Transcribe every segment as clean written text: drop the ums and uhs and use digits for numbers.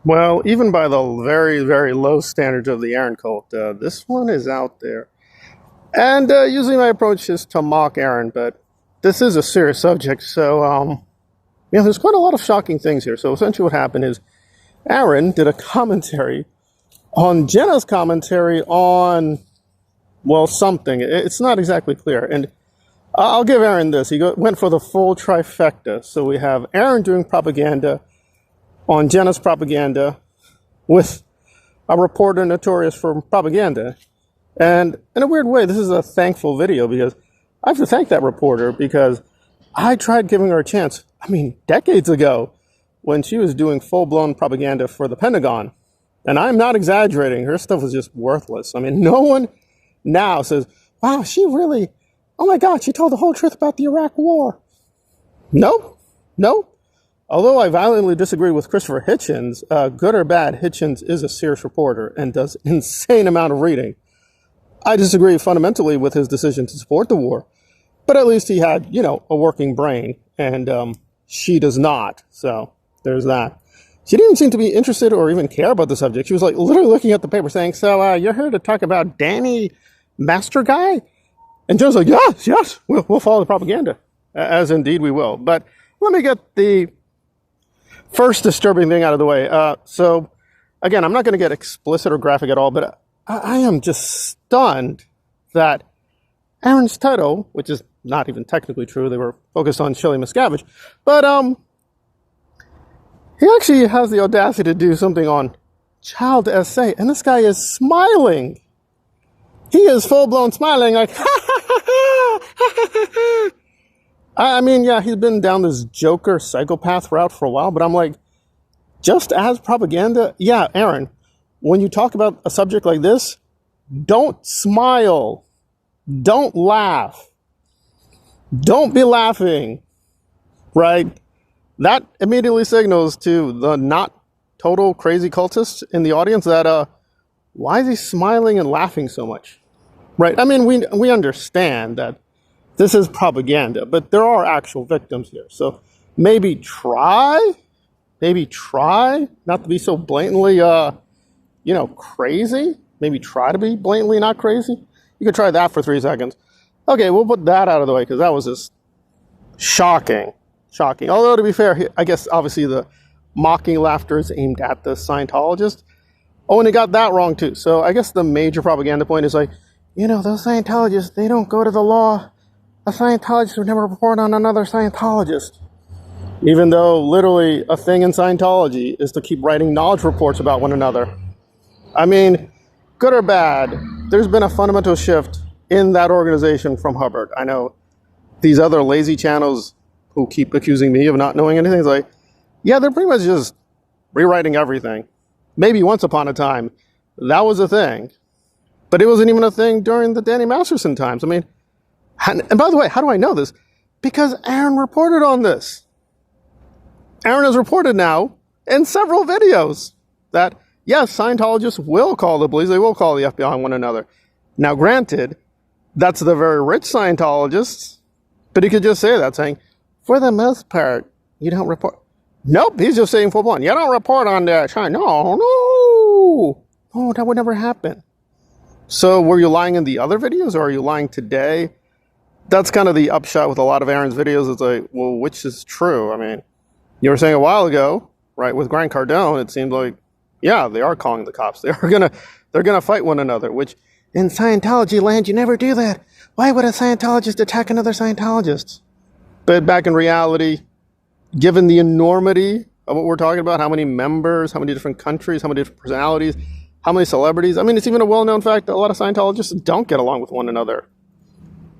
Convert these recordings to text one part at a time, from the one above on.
Well, even by the very, very low standards of the Aaron cult, this one is out there. And usually my approach is to mock Aaron, but this is a serious subject, so there's quite a lot of shocking things here. So essentially what happened is Aaron did a commentary on Jenna's commentary on, well, something. It's not exactly clear. And I'll give Aaron this. He went for the full trifecta. So we have Aaron doing propaganda on Jenna's propaganda with a reporter notorious for propaganda. And in a weird way, this is a thankful video because I have to thank that reporter because I tried giving her a chance, decades ago when she was doing full-blown propaganda for the Pentagon. And I'm not exaggerating. Her stuff was just worthless. No one now says, wow, oh my God, she told the whole truth about the Iraq War. No. Although I violently disagree with Christopher Hitchens, good or bad, Hitchens is a serious reporter and does an insane amount of reading. I disagree fundamentally with his decision to support the war, but at least he had, a working brain, and she does not. So there's that. She didn't seem to be interested or even care about the subject. She was literally looking at the paper saying, so you're here to talk about Danny Master Guy? And Joe's like, yes, we'll follow the propaganda, as indeed we will. But let me get the first disturbing thing out of the way. So again, I'm not going to get explicit or graphic at all, but I am just stunned that Aaron's title, which is not even technically true, they were focused on Shelly Miscavige, but he actually has the audacity to do something on child essay, and this guy is smiling. He is full-blown smiling like, ha ha ha ha ha ha. He's been down this Joker psychopath route for a while, but I'm like, just as propaganda? Yeah, Aaron, when you talk about a subject like this, don't smile. Don't laugh. Don't be laughing, right? That immediately signals to the not total crazy cultists in the audience that, why is he smiling and laughing so much, right? We understand that this is propaganda, but there are actual victims here. So maybe try not to be so blatantly, crazy. Maybe try to be blatantly not crazy. You could try that for 3 seconds. Okay, we'll put that out of the way because that was just shocking. Although, to be fair, I guess obviously the mocking laughter is aimed at the Scientologist. Oh, and he got that wrong too. So I guess the major propaganda point is those Scientologists, they don't go to the law. A Scientologist would never report on another Scientologist. Even though literally a thing in Scientology is to keep writing knowledge reports about one another. Good or bad, there's been a fundamental shift in that organization from Hubbard. I know these other lazy channels who keep accusing me of not knowing anything. It's like, yeah, they're pretty much just rewriting everything. Maybe once upon a time, that was a thing. But it wasn't even a thing during the Danny Masterson times. And by the way, how do I know this? Because Aaron reported on this. Aaron has reported now in several videos that, yes, Scientologists will call the police. They will call the FBI on one another. Now, granted, that's the very rich Scientologists. But he could just say that, saying, for the most part, you don't report. Nope, he's just saying full-blown. You don't report on that. No, that would never happen. So were you lying in the other videos or are you lying today? That's kind of the upshot with a lot of Aaron's videos. It's like, well, which is true? You were saying a while ago, right, with Grant Cardone, it seemed like, yeah, they are calling the cops. They're gonna fight one another, which in Scientology land, you never do that. Why would a Scientologist attack another Scientologist? But back in reality, given the enormity of what we're talking about, how many members, how many different countries, how many different personalities, how many celebrities. It's even a well-known fact that a lot of Scientologists don't get along with one another.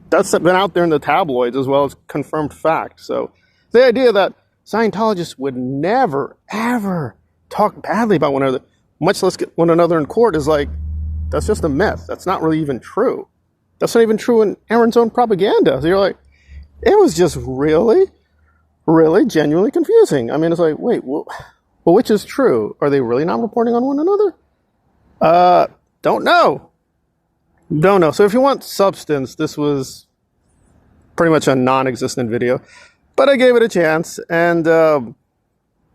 That's been out there in the tabloids as well as confirmed fact. So the idea that Scientologists would never, ever talk badly about one another, much less get one another in court, is like, that's just a myth. That's not really even true. That's not even true in Aaron's own propaganda. So you're like, it was just really, really genuinely confusing. It's like, wait, well, which is true? Are they really not reporting on one another? Don't know. So if you want substance, this was pretty much a non-existent video. But I gave it a chance, and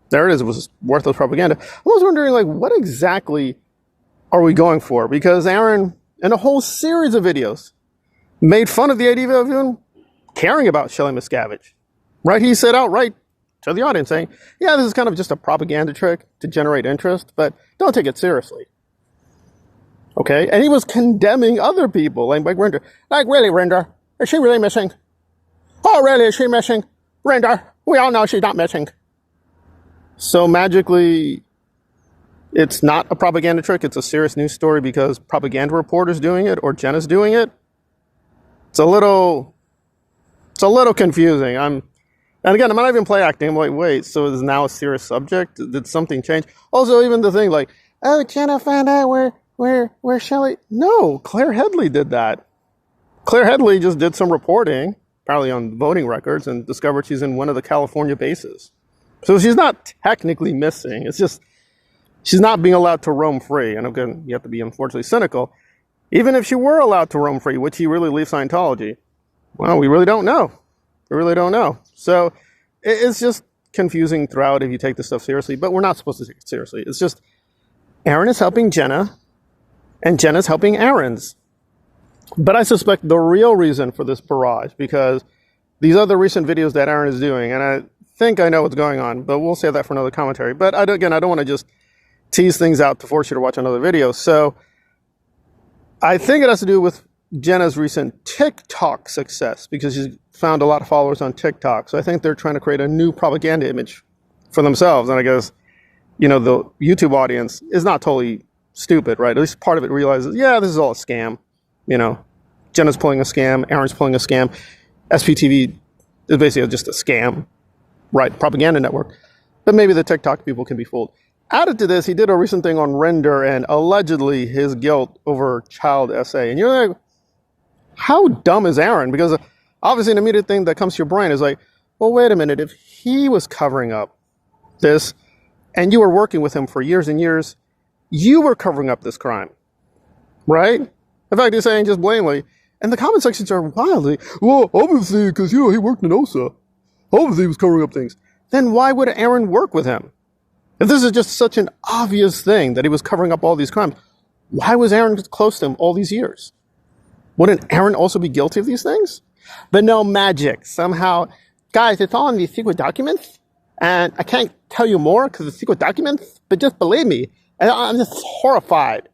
There it is. It was worthless propaganda. I was wondering, like, what exactly are we going for? Because Aaron, in a whole series of videos, made fun of the idea of even caring about Shelly Miscavige. Right? He said outright to the audience saying, yeah, this is kind of just a propaganda trick to generate interest, but don't take it seriously. Okay? And he was condemning other people, like Rinder. Like, really, Rinder? Is she really missing? Oh, really? Is she missing? Rinder, we all know she's not missing. So magically, it's not a propaganda trick. It's a serious news story because propaganda reporter's doing it or Jenna's doing it. It's a little confusing. And again, I'm not even play acting. I'm like, wait, so is now a serious subject? Did something change? Also, even the thing like, oh, Jenna found out where Shelly. No, Claire Headley did that. Claire Headley just did some reporting, apparently on voting records, and discovered she's in one of the California bases. So she's not technically missing. It's just she's not being allowed to roam free. And again, you have to be unfortunately cynical. Even if she were allowed to roam free, would she really leave Scientology? Well, we really don't know. We really don't know. So it's just confusing throughout if you take this stuff seriously, but we're not supposed to take it seriously. It's just Aaron is helping Jenna, and Jenna's helping Aaron's. But I suspect the real reason for this barrage, because these other recent videos that Aaron is doing, and I think I know what's going on, but we'll save that for another commentary. But I don't want to just tease things out to force you to watch another video. So I think it has to do with Jenna's recent TikTok success, because she's found a lot of followers on TikTok. So I think they're trying to create a new propaganda image for themselves. And I guess, you know, the YouTube audience is not totally stupid, right? At least part of it realizes, yeah, this is all a scam. You know, Jenna's pulling a scam, Aaron's pulling a scam. SPTV is basically just a scam, right? Propaganda network. But maybe the TikTok people can be fooled. Added to this, he did a recent thing on Rinder and allegedly his guilt over child SA. And you're like, how dumb is Aaron? Because obviously an immediate thing that comes to your brain is like, well, wait a minute. If he was covering up this and you were working with him for years and years, you were covering up this crime, right? In fact, he's saying just blatantly, and the comment sections are wildly, well, obviously, because, you know, he worked in OSA. Obviously, he was covering up things. Then why would Aaron work with him? If this is just such an obvious thing that he was covering up all these crimes, why was Aaron close to him all these years? Wouldn't Aaron also be guilty of these things? But no, magic. Somehow, guys, it's all in these secret documents, and I can't tell you more because it's secret documents, but just believe me, and I'm just horrified.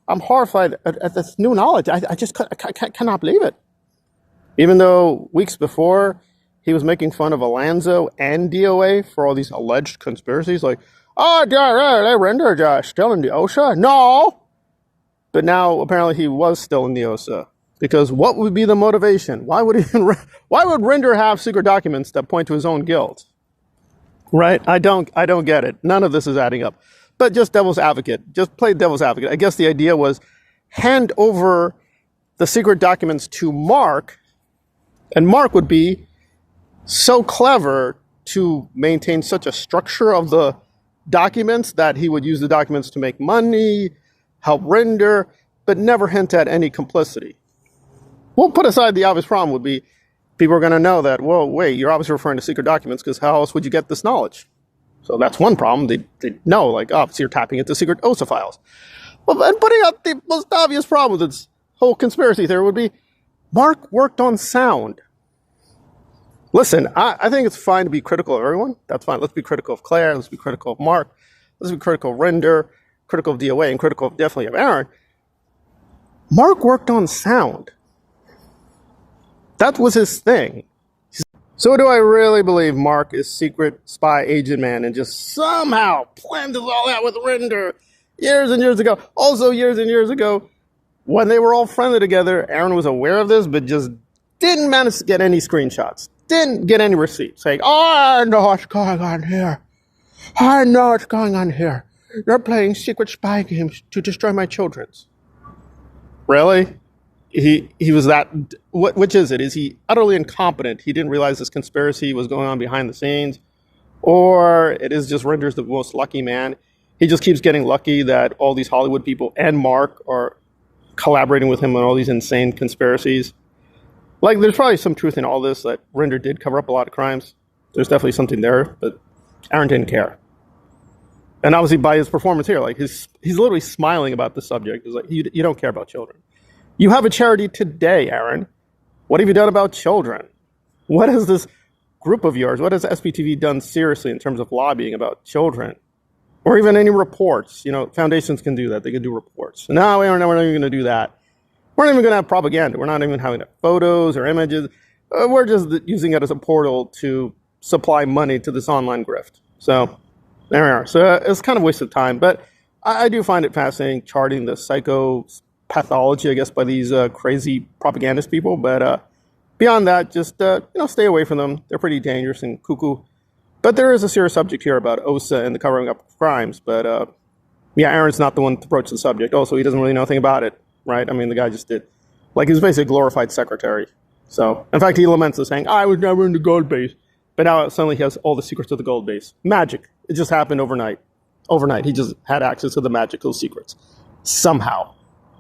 I'm horrified at this new knowledge. I just cannot believe it. Even though weeks before, he was making fun of Alonzo and DOA for all these alleged conspiracies, like, oh, they Rinder still in the OSA? No! But now, apparently, he was still in the OSA. Because what would be the motivation? Why would Rinder have secret documents that point to his own guilt? Right? I don't get it. None of this is adding up. But just devil's advocate. Just play devil's advocate. I guess the idea was hand over the secret documents to Mark, and Mark would be so clever to maintain such a structure of the documents that he would use the documents to make money, help Rinder, but never hint at any complicity. We'll put aside the obvious problem would be people are going to know that, well, wait, you're obviously referring to secret documents because how else would you get this knowledge? So that's one problem. They know, like, oh, so you're tapping into secret OSA files. Well, and putting out the most obvious problem with this whole conspiracy theory would be Mark worked on sound. Listen, I think it's fine to be critical of everyone. That's fine. Let's be critical of Claire. Let's be critical of Mark. Let's be critical of Rinder, critical of DOA, and critical definitely of Aaron. Mark worked on sound. That was his thing. So do I really believe Mark is secret spy agent man and just somehow planned this all out with Rinder years and years ago? Also, years and years ago, when they were all friendly together, Aaron was aware of this, but just didn't manage to get any screenshots. Didn't get any receipts saying, oh, I know what's going on here. I know what's going on here. They're playing secret spy games to destroy my children. Really? He was that, which is it? Is he utterly incompetent? He didn't realize this conspiracy was going on behind the scenes? Or it is just Rinder's the most lucky man? He just keeps getting lucky that all these Hollywood people and Mark are collaborating with him on all these insane conspiracies. Like, there's probably some truth in all this, that Rinder did cover up a lot of crimes. There's definitely something there, but Aaron didn't care. And obviously by his performance here, like he's literally smiling about the subject. He's like, you don't care about children. You have a charity today, Aaron. What have you done about children? What has this group of yours, what has SPTV done seriously in terms of lobbying about children? Or even any reports? You know, foundations can do that. They can do reports. No, we're not even going to do that. We're not even going to have propaganda. We're not even having photos or images. We're just using it as a portal to supply money to this online grift. So there we are. So it's kind of a waste of time. But I do find it fascinating charting the psychopathology, I guess, by these crazy propagandist people. But beyond that, just stay away from them. They're pretty dangerous and cuckoo. But there is a serious subject here about OSA and the covering up of crimes. But yeah, Aaron's not the one to approach the subject. Also, he doesn't really know anything about it, right? I mean, the guy just did. Like, he was basically a glorified secretary. So, in fact, he laments this, saying, I was never in the gold base. But now suddenly he has all the secrets of the gold base. Magic. It just happened overnight. Overnight, he just had access to the magical secrets. Somehow.